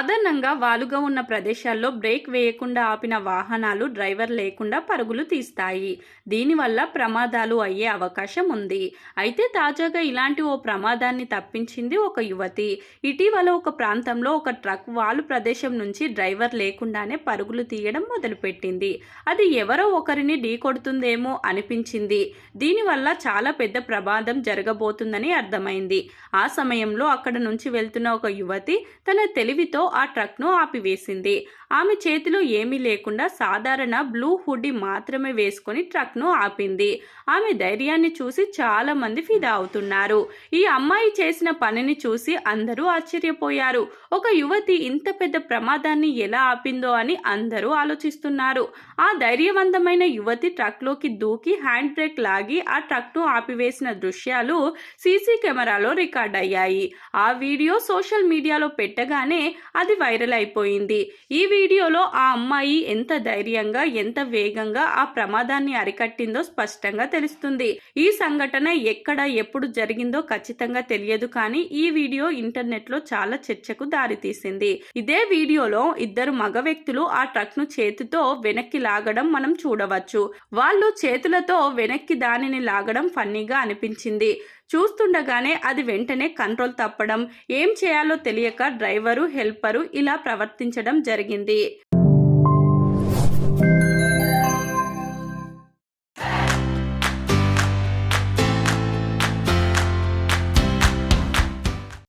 సాధారణంగా వాలుగా ఉన్న ప్రదేశాల్లో బ్రేక్ వేయకుండా ఆపిన వాహనాలు డ్రైవర్ లేకుండా పరుగులు తీస్తాయి. దీనివల్ల ప్రమాదాలు అయ్యే అవకాశం ఉంది. అయితే తాజాగా ఇలాంటి ఓ ప్రమాదాన్ని తప్పించింది ఒక యువతి. ఇటీవల ఒక ప్రాంతంలో ఒక ట్రక్ వాలు ప్రదేశం నుంచి డ్రైవర్ లేకుండానే పరుగులు తీయడం మొదలుపెట్టింది. అది ఎవరో ఒకరిని ఢీకొడుతుందేమో అనిపించింది. దీనివల్ల చాలా పెద్ద ప్రమాదం జరగబోతుందని అర్థమైంది. ఆ సమయంలో అక్కడ నుంచి వెళ్తున్న ఒక యువతి తన తెలివితో ఆ ట్రక్ను ఆపివేసింది. ఆమె చేతిలో ఏమీ లేకుండా సాధారణ బ్లూ హుడ్డీ మాత్రమే వేసుకొని ట్రక్ను ఆపింది. ఆమె ధైర్యాన్ని చూసి చాలా మంది ఫిదా అవుతున్నారు. ఈ అమ్మాయి చేసిన పనిని చూసి అందరూ ఆశ్చర్యపోయారు. ఒక యువతి ఇంత పెద్ద ప్రమాదాన్ని ఎలా ఆపిందో అని అందరూ ఆలోచిస్తున్నారు. ఆ ధైర్యవంతమైన యువతి ట్రక్లోకి దూకి హ్యాండ్ బ్రేక్ లాగి ఆ ట్రక్ను ఆపివేసిన దృశ్యాలు సీసీ కెమెరాలో రికార్డ్ అయ్యాయి. ఆ వీడియో సోషల్ మీడియాలో పెట్టగానే అది వైరల్ అయిపోయింది. ఈ వీడియోలో ఆ అమ్మాయి ఎంత ధైర్యంగా, ఎంత వేగంగా ఆ ప్రమాదాన్ని అరికట్టిందో స్పష్టంగా తెలుస్తుంది. ఈ సంఘటన ఎక్కడ, ఎప్పుడు జరిగిందో ఖచ్చితంగా తెలియదు, కానీ ఈ వీడియో ఇంటర్నెట్లో చాలా చర్చకు దారితీసింది. ఇదే వీడియోలో ఇద్దరు మగ వ్యక్తులు ఆ ట్రక్ను చేతితో వెనక్కి లాగడం మనం చూడవచ్చు. వాళ్ళు చేతులతో వెనక్కి దానిని లాగడం ఫన్నీగా అనిపించింది. చూస్తుండగానే అది వెంటనే కంట్రోల్ తప్పడం, ఏం చేయాలో తెలియక డ్రైవరు, హెల్పరు ఇలా ప్రవర్తించడం జరిగింది.